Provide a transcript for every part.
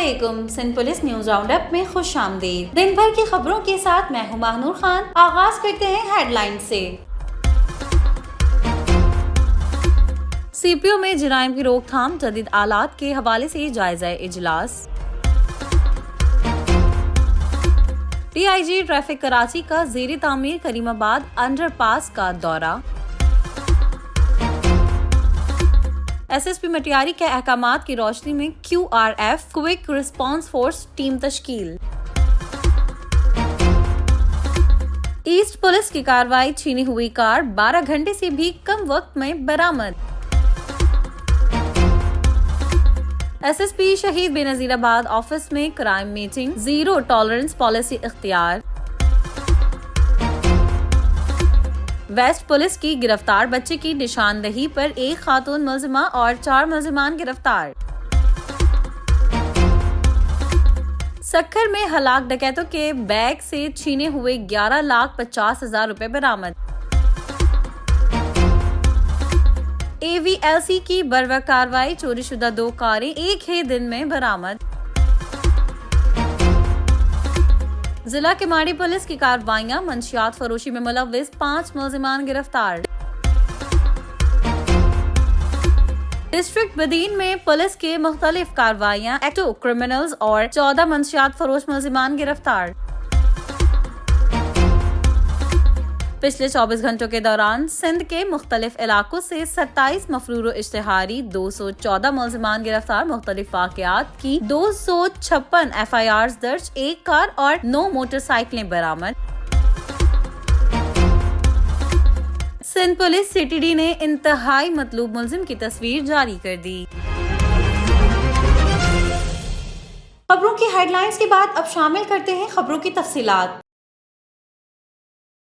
अस्सलामुअलैकुम। Sindh police news round up में खुश आमदीद। दिन भर की खबरों के साथ मैं हूं महानूर खान। आगाज करते हैं हेडलाइन से। सीपीओ में जराइम की रोकथाम जदीद आलात के हवाले से जायजा इजलास। डीआईजी ट्रैफिक कराची का ज़ेरे तामीर करीमाबाद अंडरपास का दौरा। एसएसपी मटियारी के अहकामात की रोशनी में QRF quick response force team तश्कील। ईस्ट पुलिस की कार्रवाई, छीनी हुई कार 12 घंटे से भी कम वक्त में बरामद। एसएसपी शहीद बेनजीराबाद ऑफिस में crime meeting, zero tolerance policy इख्तियार। वेस्ट पुलिस की गिरफ्तार बच्चे की निशानदही पर एक खातून मुलजिमा और 4 मुलजिमान गिरफ्तार। सक्खर में हलाक डकैतों के बैग से छीने हुए 11,50,000 रुपए बरामद। AVLC की बरवक्त कार्रवाई, चोरीशुदा 2 कारें एक ही दिन में बरामद। जिला केमाड़ी पुलिस की कार्रवाइयां, मंशियात फरोशी में मुलव्विस 5 मुलजिमान गिरफ्तार। डिस्ट्रिक्ट बदीन में पुलिस के मुख्तलिफ कार्रवाइयां, एक्टिव क्रिमिनल्स और 14 मंशियात फरोश मुलजिमान गिरफ्तार। पिछले 24 घंटों के दौरान सिंध के मुख्तलिफ इलाकों से 27 मफरूर इश्तिहारी, 214 मुलजिमान गिरफ्तार। मुख्तलिफ वाक़यात की 256 FIRs दर्ज, 1 कार और 9 मोटरसाइकिलें बरामद। सिंध पुलिस CTD ने इंतहाई मतलूब मुलजिम की तस्वीर जारी कर दी। खबरों की हेडलाइंस के बाद अब शामिल करते हैं खबरों की तफसीलात।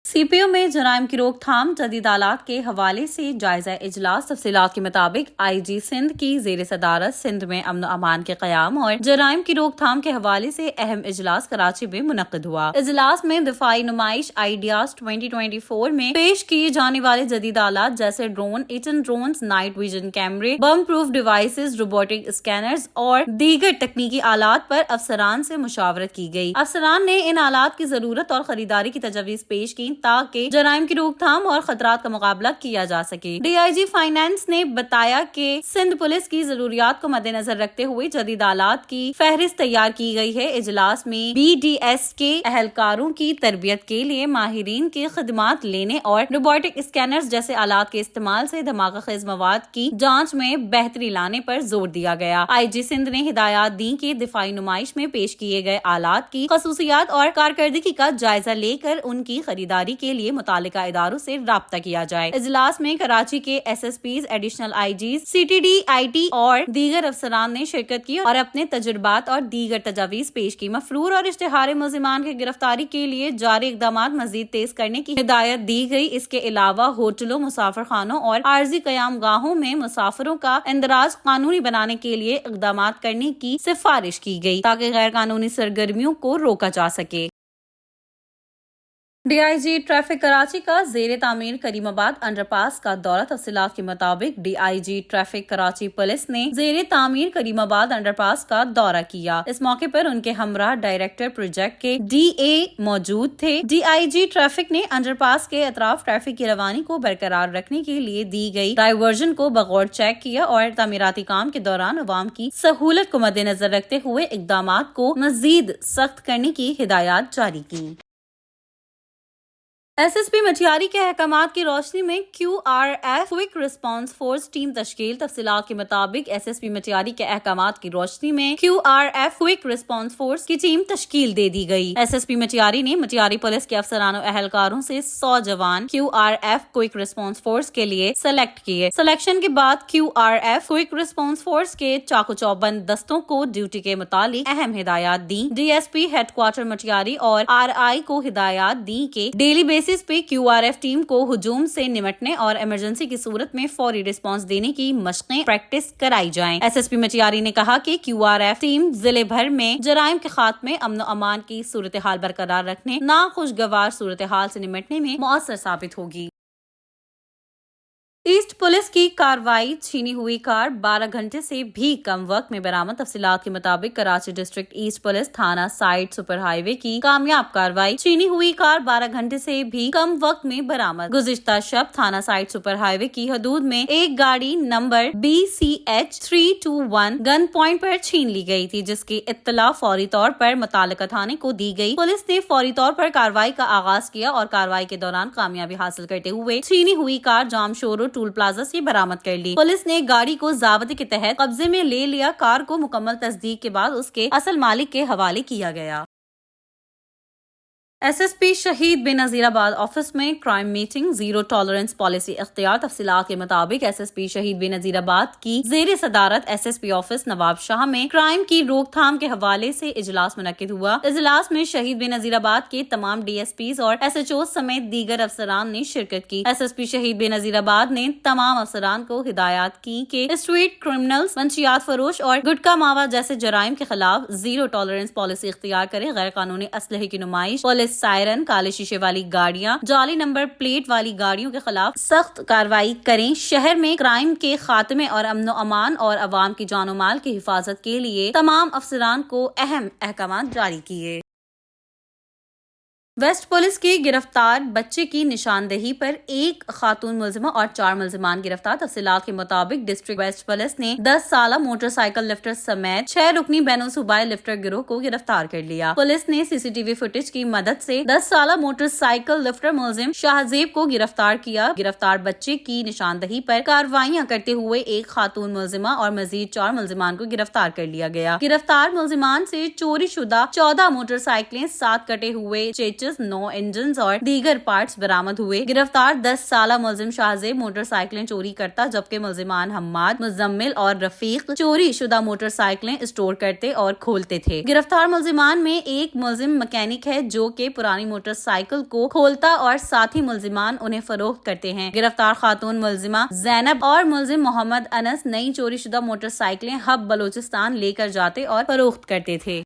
सीपीओ में जराइम की रोकथाम जदीद आलात के हवाले से जायजा इजलास। तफसीलात के मुताबिक IG सिंध की ज़ेरे सदारत सिंध में अमन अमान के क़याम और जराइम की रोकथाम के हवाले से अहम इजलास कराची में मुनक़्क़िद हुआ। इजलास में दिफाई नुमाइश आइडियाज 2024 में पेश किए जाने वाले जदीद आलात जैसे drone, eaten drones, night vision कैमरे, बम प्रूफ डिवाइसेस, रोबोटिक स्कैनर्स और दीगर तकनीकी आलात पर अफसरान से मुशावरत की गई। अफसरान ने इन आलात की जरूरत और खरीदारी की तजवीज़ पेश की ताकि जराइम की रोकथाम और खतरात का मुकाबला किया जा सके। DIG फाइनेंस ने बताया कि सिंध पुलिस की जरूरियात को मद्देनजर रखते हुए जदीद आलात की फहरिस्त तैयार की गई है। इजलास में BDS के अहलकारों की तरबियत के लिए माहिरीन की खिदमात लेने और रोबोटिक स्कैनर्स जैसे आलात के इस्तेमाल से धमाका खेज मवाद की जांच में बेहतरी लाने पर जोर दिया गया। IG सिंध ने हिदायत दी कि दिफाई नुमाइश में पेश किए गए आलात की खसूसियात और कारकर्दगी का जायजा लेकर उनकी खरीदारी के लिए मुतालिका इदारों से राब्ता किया जाए। इजलास में कराची के SSPs, additional IGs, CTD, IT और दीगर अफसरान ने शिरकत की और अपने तजुर्बात और दीगर तजावीज पेश की। मफरूर और इश्तिहारी मुलजिमान की गिरफ्तारी के लिए जारी इकदामात मजीद तेज करने की हिदायत दी गई। इसके अलावा होटलों, मुसाफिर खानों और आर्जी कयाम गाहों में मुसाफिरों का इंदराज कानूनी बनाने के लिए इकदामात करने की सिफारिश की गई ताकि गैर कानूनी सरगर्मियों को रोका जा सके। DIG ट्रैफिक कराची का ज़ेरे तामीर करीमाबाद अंडरपास का दौरा। तफसीलात के मुताबिक DIG ट्रैफिक कराची पुलिस ने ज़ेरे तामीर करीमाबाद अंडरपास का दौरा किया। इस मौके पर उनके हमराह डायरेक्टर प्रोजेक्ट के DA मौजूद थे। DIG ट्रैफिक ने अंडरपास के अतराफ ट्रैफिक की रवानी को बरकरार रखने के लिए दी गई डायवर्जन को बगौर चेक किया और तामीराती काम के दौरान अवाम की सहूलत को मद्देनजर रखते हुए इकदामात को मजीद सख्त करने की हिदायत जारी की। SSP मटियारी के अहकामात की रोशनी में QRF quick response force team तश्कील। तफसीलात के मुताबिक SSP मटियारी के अहकामात की रोशनी में QRF क्विक रिस्पांस फोर्स की टीम तश्कील दे दी गई। SSP मटियारी ने मटियारी पुलिस के अफसरान और अहलकारों से 100 जवान QRF क्विक रिस्पांस फोर्स के लिए सेलेक्ट किए। सिलेक्शन के बाद QRF क्विक रिस्पांस फोर्स के चाकू चौबंद दस्तों को ड्यूटी के मुतालिक अहम हिदायत दी। DSP हेडक्वार्टर मटियारी और RI को हिदायत दी कि डेली बेसिस पे QRF टीम को हुजूम से निमटने और इमरजेंसी की सूरत में फौरी रिस्पांस देने की मशक़ें प्रैक्टिस कराई जाएं। SSP मटियारी ने कहा कि QRF टीम जिले भर में जराइम के खात्मे, अमन अमान की सूरत हाल बरकरार रखने, नाखुशगवार सूरत हाल से निमटने में मौसर साबित होगी। ईस्ट पुलिस की कार्रवाई, छीनी हुई कार 12 घंटे से भी कम वक्त में बरामद। तफसीलात के मुताबिक कराची डिस्ट्रिक्ट ईस्ट पुलिस थाना साइड सुपर हाईवे की कामयाब कार्रवाई, छीनी हुई कार 12 घंटे से भी कम वक्त में बरामद। गुज़िश्ता शब थाना साइड सुपर हाईवे की हदूद में एक गाड़ी नंबर BCH 321 गन पॉइंट पर छीन ली गई थी, जिसकी इत्तला फौरी तौर पर मुतालिका थाने को दी गई। पुलिस ने फौरी तौर पर कार्रवाई का आगाज किया और कार्रवाई के दौरान कामयाबी हासिल करते हुए छीनी हुई कार जाम शोर टूल प्लाजा से बरामद कर ली। पुलिस ने गाड़ी को ज़ाब्ते के तहत कब्जे में ले लिया। कार को मुकम्मल तस्दीक के बाद उसके असल मालिक के हवाले किया गया। SSP शहीद बेनजीराबाद ऑफिस में crime meeting, zero tolerance policy इख्तियार। तफसीलात के मुताबिक SSP शहीद बेनजीराबाद की जेर सदारत SSP ऑफिस नवाब शाह में क्राइम की रोकथाम के हवाले से इजलास मुनक्किद हुआ। इजलास में शहीद बेनजीराबाद के तमाम DSPs और SHOs समेत दीगर अफसरान ने शिरकत की। SSP शहीद बेनजीराबाद ने तमाम अफसरान को हिदायत की कि स्ट्रीट क्रिमिनल्स, मंशियात फरोश और गुटखा मावा जैसे जराइम के खिलाफ जीरो टॉलरेंस पॉलिसी इख्तियार करें। गैर कानूनी असलहे की नुमाइश, पुलिस सायरन, काले शीशे वाली गाड़ियां, जाली नंबर प्लेट वाली गाड़ियों के खिलाफ सख्त कार्रवाई करें। शहर में क्राइम के खात्मे और अमन अमान और अवाम की जानो माल की हिफाजत के लिए तमाम अफसरान को अहम अहकाम जारी किए। वेस्ट पुलिस के गिरफ्तार बच्चे की निशानदेही पर एक खातून मुलजिमा और 4 मुलजिमान गिरफ्तार। तफसीलात के मुताबिक डिस्ट्रिक्ट वेस्ट पुलिस ने 10 साला मोटरसाइकिल लिफ्टर समेत 6 रुकनी बैनो सूबाई लिफ्टर गिरोह को गिरफ्तार कर लिया। पुलिस ने CCTV फुटेज की मदद से 10 साला मोटरसाइकिल लिफ्टर मुलजिम शाहजेब को गिरफ्तार किया। गिरफ्तार बच्चे की निशानदेही पर कार्रवाइयां करते हुए एक खातून मुलजिमा और मजीद 4 मुलजिमान को गिरफ्तार कर लिया गया। गिरफ्तार मुलजिमान से चोरी शुदा 14 मोटरसाइकिलें, 7 कटे हुए 9 इंजन और दीगर पार्ट्स बरामद हुए। गिरफ्तार 10 साला मुलजिम शाहजेब मोटरसाइकिलें चोरी करता, जबकि मुलजिमान हम्माद, मुजम्मिल और रफीक चोरी शुदा मोटरसाइकिलें स्टोर करते और खोलते थे। गिरफ्तार मुलजिमान में एक मुलजिम मैकेनिक है जो कि पुरानी मोटरसाइकिल को खोलता और साथ ही मुलजिमान उन्हें फरोख्त करते हैं। गिरफ्तार खातून मुलजिमा जैनब और मुलजिम मोहम्मद अनस नई चोरी शुदा मोटरसाइकिलें हब बलोचिस्तान लेकर जाते और फरोख्त करते थे।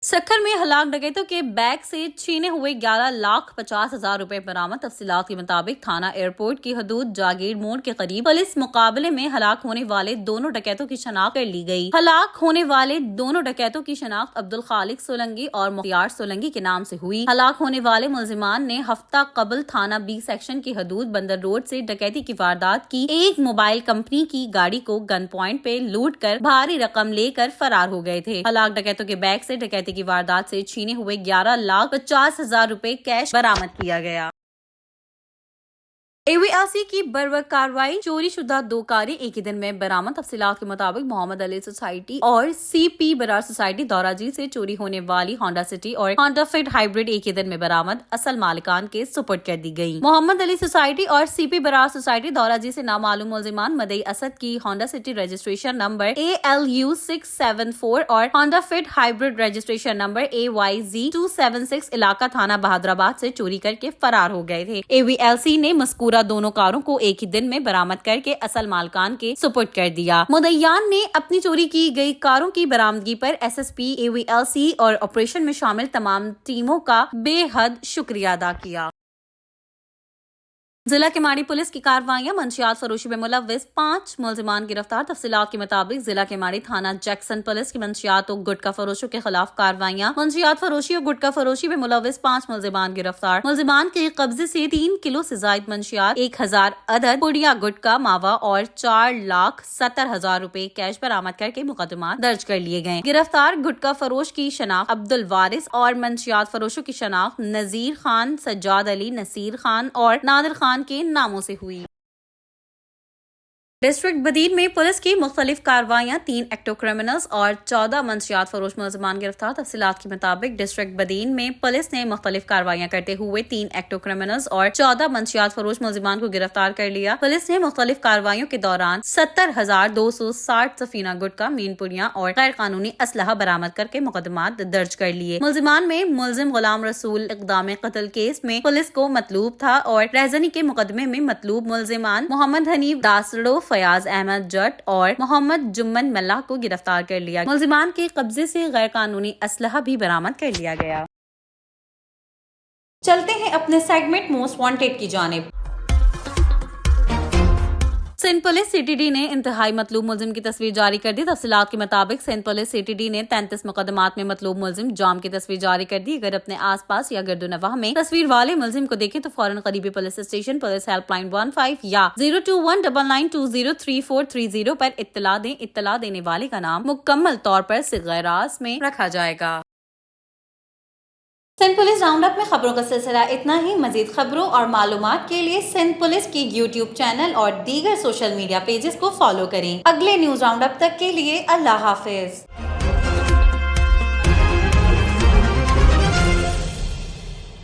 सक्खर में हलाक डकैतों के बैग से छीने हुए 11,50,000 रुपए बरामद। तफसीलात के मुताबिक थाना एयरपोर्ट की हदूद जागीर मोड़ के करीब पुलिस मुकाबले में हलाक होने वाले दोनों डकैतों की शनाख्त कर ली गई। हलाक होने वाले दोनों डकैतों की शनाख्त अब्दुल खालिक सोलंकी और मुख्तियार सोलंकी के नाम से हुई। हलाक होने वाले मुलजिमान ने हफ्ता कबल थाना B सेक्शन की हदूद बंदर रोड से डकैती की वारदात की। एक मोबाइल कंपनी की गाड़ी को गन पॉइंट पे लूट कर भारी रकम लेकर फरार हो गए थे। हलाक डकैतों के बैग से डकैती की वारदात से छीने हुए 11,50,000 रुपए कैश बरामद किया गया। AVRC की बरवक कार्रवाई, चोरी शुदा 2 कारें एक ही दिन में बरामद। तफसीलात के मुताबिक मोहम्मद अली सोसाइटी और CP बरार सोसाइटी दौराजी से चोरी होने वाली होंडा सिटी और होंडा फिट हाइब्रिड एक ही दिन में बरामद असल मालिकान के सुपुर्द कर दी गई। मोहम्मद अली सोसाइटी और CP बरार सोसाइटी दौराजी से नामालूम मुलजिमान मदई असद की Honda city registration number ALU 674 और Honda fit hybrid registration number AYZ 276 इलाका थाना बहादुराबाद से चोरी करके फरार हो गए थे। AVLC ने मस्कूरा दोनों कारों को एक ही दिन में बरामद करके असल मालकान के सुपुर्द कर दिया। मुद्दईयान ने अपनी चोरी की गई कारों की बरामदगी पर SSP, AVLC और ऑपरेशन में शामिल तमाम टीमों का बेहद शुक्रिया अदा किया। जिला केमाड़ी पुलिस की कार्रवाइयां, मंशियात फरोशी में मुलव्विस 5 मुलजिमान गिरफ्तार। तफसीलात के मुताबिक जिला केमाड़ी थाना जैक्सन पुलिस की मंशियात और गुटखा फरोशों के खिलाफ कार्रवाइयां, मंशियात फरोशी और गुटखा फरोशी में मुलव्विस 5 मुलजिमान गिरफ्तार। मुलजिमान के कब्जे से 3 किलो से जायद मंशियात, 1000 अदद पुड़िया गुटखा मावा और 4,70,000 रुपए कैश बरामद करके मुकदमा दर्ज कर लिए गए। गिरफ्तार गुटखा फरोश की शनाख्त अब्दुल वारिस और मंशियात फरोशों की शनाख्त नजीर खान, सज्जाद अली, नसीर खान और नादिर खान के नामों से हुई। डिस्ट्रिक्ट बदीन में पुलिस की मुख्तलिफ कार्रवाइयां, 3 एक्टो क्रिमिनल्स और 14 मंशियात फरोश मुलजिमान गिरफ्तार। तफसीलात के मुताबिक डिस्ट्रिक्ट बदीन में पुलिस ने मुख्तलिफ कार्रवाइयां करते हुए 3 एक्टो क्रिमिनल्स और 14 मंशियात फरोश मुलजिमान को गिरफ्तार कर लिया। पुलिस ने मुख्तलिफ कार्रवाइयों के दौरान 70,260 सफीना गुटखा, मीनपुरियां और गैर कानूनी असलहा बरामद करके मुकदमात दर्ज कर लिए। मुलजिमान में मुलजिम गुलाम रसूल इक़दाम कत्ल केस में पुलिस को मतलूब था और रहजनी के मुकदमे में मतलूब मुलजिमान मोहम्मद हनीफ दासड़ो, फयाज अहमद जट और मोहम्मद जुम्मन मल्लाह को गिरफ्तार कर लिया। मुलजिमान के कब्जे से गैर कानूनी असलहा भी बरामद कर लिया गया। चलते हैं अपने सेगमेंट मोस्ट वांटेड की जानिब। सिंध पुलिस CTD ने इंतहाई मतलूब मुलजिम की तस्वीर जारी कर दी। तफसीलात के मुताबिक सिंध पुलिस CTD ने 33 मुकदमात में मतलूब मुलजिम जाम की तस्वीर जारी कर दी। अगर अपने आस पास या गर्दोनवाह में तस्वीर वाले मुलजिम को देखे तो फौरन करीबी पुलिस स्टेशन पुलिस हेल्पलाइन 15 या 02199203430 पर इत्तला दें। इत्तला देने वाले का नाम मुकम्मल तौर पर सिग़रास में रखा जाएगा। सिंध पुलिस राउंड अप में खबरों का सिलसिला इतना ही। मजीद खबरों और मालूमात के लिए सिंध पुलिस की YouTube चैनल और दीगर सोशल मीडिया पेजेस को फॉलो करें। अगले न्यूज राउंड अप तक के लिए अल्लाह हाफिज।